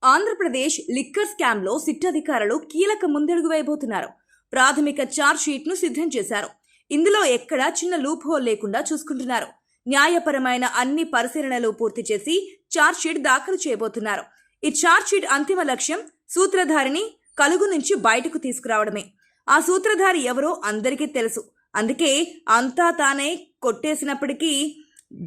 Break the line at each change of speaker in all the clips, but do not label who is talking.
Andhra Pradesh liquor స్కామ్లో SIT అధికారులు కీలక ముందడుగు వేయబోతున్నారు. ప్రాథమిక ఛార్జ్ షీట్ను సిద్ధం చేశారు. ఇందులో ఎక్కడా చిన్న లూప్ హోల్ లేకుండా చూసుకుంటున్నారు. న్యాయపరమైన అన్ని పరిశీలనలు పూర్తి చేసి ఛార్జ్ షీట్ దాఖలు చేయబోతున్నారు. ఈ ఛార్జ్ షీట్ అంతిమ లక్ష్యం సూత్రధారిని కలుగు నుంచి బయటకు తీసుకురావడమే. ఆ సూత్రధారి ఎవరో అందరికీ తెలుసు. అందుకే అంతా తానే కొట్టేసినప్పటికీ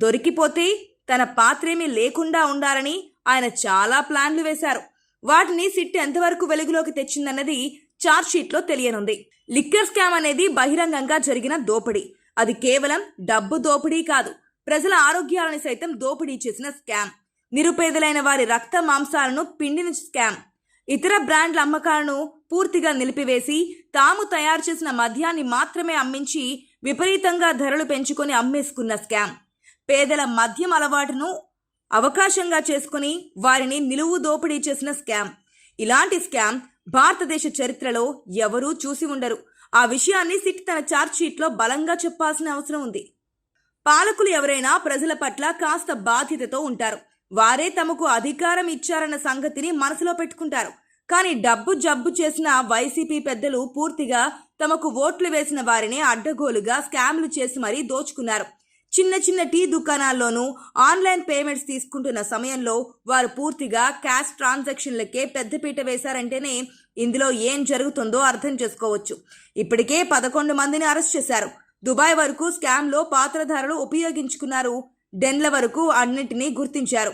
దొరికిపోతే తన పాత్రేమీ లేకుండా ఉండాలని ఆయన చాలా ప్లాన్లు వేశారు. వాటిని సిట్ ఎంతవరకు వెలుగులోకి తెచ్చిందన్నది ఛార్జ్ షీట్లో తెలియనుంది. లిక్కర్ స్కామ్ అనేది బహిరంగంగా జరిగిన దోపిడీ. అది కేవలం డబ్బు దోపిడీ కాదు, ప్రజల ఆరోగ్యాలను సైతం దోపిడీ చేసిన స్కామ్. నిరుపేదలైన వారి రక్త మాంసాలను పిండిన స్కామ్. ఇతర బ్రాండ్ల అమ్మకాలను పూర్తిగా నిలిపివేసి తాము తయారు చేసిన మద్యాన్ని మాత్రమే అమ్మించి విపరీతంగా ధరలు పెంచుకొని అమ్మేసుకున్న స్కామ్. పేదల మద్యం అలవాటును అవకాశంగా చేసుకుని వారిని నిలువు దోపిడీ చేసిన స్కామ్. ఇలాంటి స్కామ్ భారతదేశ చరిత్రలో ఎవరూ చూసి ఉండరు. ఆ విషయాన్ని సిట్ తన ఛార్జ్ షీట్లో బలంగా చెప్పాల్సిన అవసరం ఉంది. పాలకులు ఎవరైనా ప్రజల పట్ల కాస్త బాధ్యతతో ఉంటారు. వారే తమకు అధికారం ఇచ్చారన్న సంగతిని మనసులో పెట్టుకుంటారు. కానీ డబ్బు జబ్బు చేసిన వైసీపీ పెద్దలు పూర్తిగా తమకు ఓట్లు వేసిన వారిని అడ్డగోలుగా స్కామ్లు చేసి మరీ దోచుకున్నారు. చిన్న చిన్న టీ దుకాణాల్లోనూ ఆన్లైన్ పేమెంట్స్ తీసుకుంటున్న సమయంలో వారు పూర్తిగా క్యాష్ ట్రాన్సాక్షన్లకే పెద్దపీట వేశారంటేనే ఇందులో ఏం జరుగుతుందో అర్థం చేసుకోవచ్చు. ఇప్పటికే 11 మందిని అరెస్ట్ చేశారు. దుబాయ్ వరకు స్కామ్లో పాత్రధారులు ఉపయోగించుకున్నారు. డెన్ల వరకు అన్నిటినీ గుర్తించారు.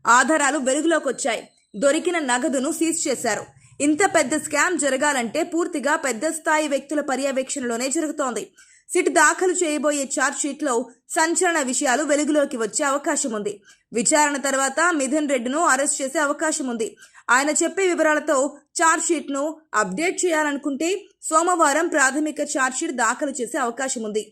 ఆధారాలు వెలుగులోకి వచ్చాయి. దొరికిన నగదును సీజ్ చేశారు. ఇంత పెద్ద స్కామ్ జరగాలంటే పూర్తిగా పెద్ద స్థాయి వ్యక్తుల పర్యవేక్షణలోనే జరుగుతోంది. సిట్ దాఖలు చేయబోయే ఛార్జ్ షీట్లో సంచలన విషయాలు వెలుగులోకి వచ్చే అవకాశం ఉంది. విచారణ తర్వాత మిథున్ రెడ్డిను అరెస్ట్ చేసే అవకాశం ఉంది. ఆయన చెప్పే వివరాలతో ఛార్జ్ షీట్ను అప్డేట్ చేయాలనుకుంటే సోమవారం ప్రాథమిక ఛార్జ్ షీట్ దాఖలు చేసే అవకాశం ఉంది.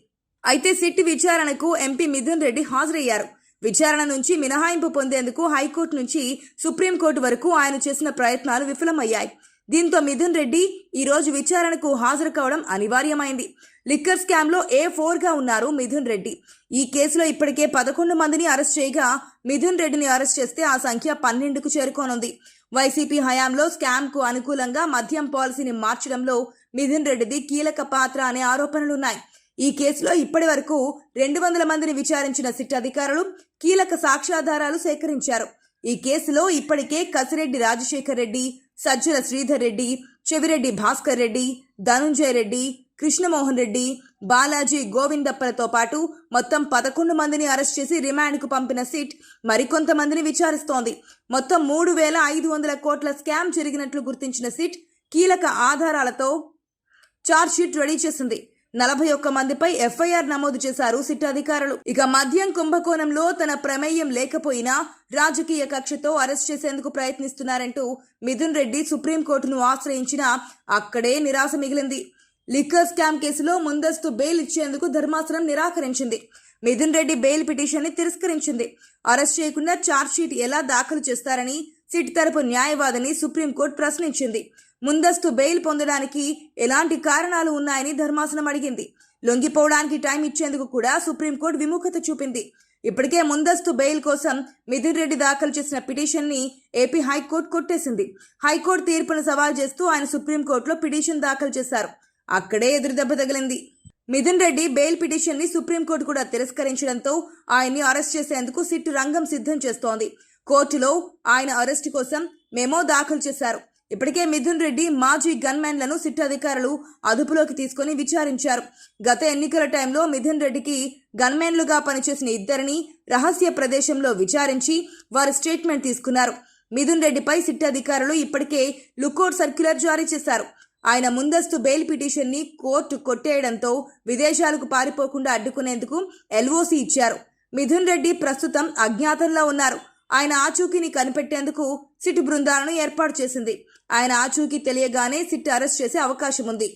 అయితే సిట్ విచారణకు ఎంపీ మిథున్ రెడ్డి హాజరయ్యారు. విచారణ నుంచి మినహాయింపు పొందేందుకు హైకోర్టు నుంచి సుప్రీంకోర్టు వరకు ఆయన చేసిన ప్రయత్నాలు విఫలమయ్యాయి. దీంతో మిథున్ రెడ్డి ఈ రోజు విచారణకు హాజరు కావడం అనివార్యమైంది. లిక్కర్ స్కామ్లో A4గా ఉన్నారు మిథున్ రెడ్డి. ఈ కేసులో ఇప్పటికే 11 మందిని అరెస్ట్ చేయగా మిథున్ రెడ్డిని అరెస్ట్ చేస్తే ఆ సంఖ్య 12కు చేరుకోనుంది. వైసీపీ హయాంలో స్కామ్కు అనుకూలంగా మద్యం పాలసీని మార్చడంలో మిథున్ రెడ్డిది కీలక పాత్ర అనే ఆరోపణలున్నాయి. ఈ కేసులో ఇప్పటి వరకు 200 మందిని విచారించిన సిట్ అధికారులు కీలక సాక్ష్యాధారాలు సేకరించారు. ఈ కేసులో ఇప్పటికే కసిరెడ్డి రాజశేఖర్ రెడ్డి, సజ్జల శ్రీధర్ రెడ్డి, చెవిరెడ్డి భాస్కర్ రెడ్డి, ధనుంజయ రెడ్డి, కృష్ణమోహన్ రెడ్డి, బాలాజీ గోవిందప్పలతో పాటు మొత్తం 11 మందిని అరెస్ట్ చేసి రిమాండ్కు పంపిన సిట్ మరికొంతమందిని విచారిస్తోంది. మొత్తం 3,500 కోట్ల స్కామ్ జరిగినట్లు గుర్తించిన సిట్ కీలక ఆధారాలతో ఛార్జ్ షీట్ రెడీ చేసింది. 41 మందిపై ఎఫ్ఐఆర్ నమోదు చేశారు సిట్ అధికారులు. ఇక మద్యం కుంభకోణంలో తన ప్రమేయం లేకపోయినా రాజకీయ కక్షతో అరెస్ట్ చేసేందుకు ప్రయత్నిస్తున్నారంటూ మిథున్ రెడ్డి సుప్రీంకోర్టును ఆశ్రయించినా అక్కడే నిరాశ మిగిలింది. లిక్కర్ స్కామ్ కేసులో ముందస్తు బెయిల్ ఇచ్చేందుకు ధర్మాసనం నిరాకరించింది. మిథున్ రెడ్డి బెయిల్ పిటిషన్ని తిరస్కరించింది. అరెస్ట్ చేయకుండా ఛార్జ్ షీట్ ఎలా దాఖలు చేస్తారని సిట్ తరపు న్యాయవాదిని సుప్రీంకోర్టు ప్రశ్నించింది. ముందస్తు బెయిల్ పొందడానికి ఎలాంటి కారణాలు ఉన్నాయని ధర్మాసనం అడిగింది. లొంగిపోవడానికి టైం ఇచ్చేందుకు కూడా సుప్రీంకోర్టు విముఖత చూపింది. ఇప్పటికే ముందస్తు బెయిల్ కోసం మిథున్ రెడ్డి దాఖలు చేసిన పిటిషన్ని ఏపీ హైకోర్టు కొట్టేసింది. హైకోర్టు తీర్పును సవాల్ చేస్తూ ఆయన సుప్రీంకోర్టులో పిటిషన్ దాఖలు చేశారు. అక్కడే ఎదురుదెబ్బ తగిలింది. మిథున్ రెడ్డి బెయిల్ పిటిషన్ని సుప్రీంకోర్టు కూడా తిరస్కరించడంతో ఆయన్ని అరెస్ట్ చేసేందుకు సిట్ రంగం సిద్ధం చేస్తోంది. కోర్టులో ఆయన అరెస్టు కోసం మెమో దాఖలు చేశారు. ఇప్పటికే మిథున్ రెడ్డి మాజీ గన్మెన్లను సిట్ అధికారులు అదుపులోకి తీసుకుని విచారించారు. గత ఎన్నికల టైంలో మిథున్ రెడ్డికి గన్మెన్లుగా పనిచేసిన 2 రహస్య ప్రదేశంలో విచారించి వారి స్టేట్మెంట్ తీసుకున్నారు. మిథున్ రెడ్డిపై సిట్ అధికారులు ఇప్పటికే లుకౌట్ సర్క్యులర్ జారీ చేశారు. ఆయన ముందస్తు బెయిల్ పిటిషన్ని కోర్టు కొట్టేయడంతో విదేశాలకు పారిపోకుండా అడ్డుకునేందుకు LOC ఇచ్చారు. మిథున్ రెడ్డి ప్రస్తుతం అజ్ఞాతంలో ఉన్నారు. ఆయన ఆచూకీని కనిపెట్టేందుకు సిట్ బృందాలను ఏర్పాటు చేసింది. ఆయన ఆచూకీ తెలియగానే సిట్ అరెస్ట్ చేసే అవకాశం ఉంది.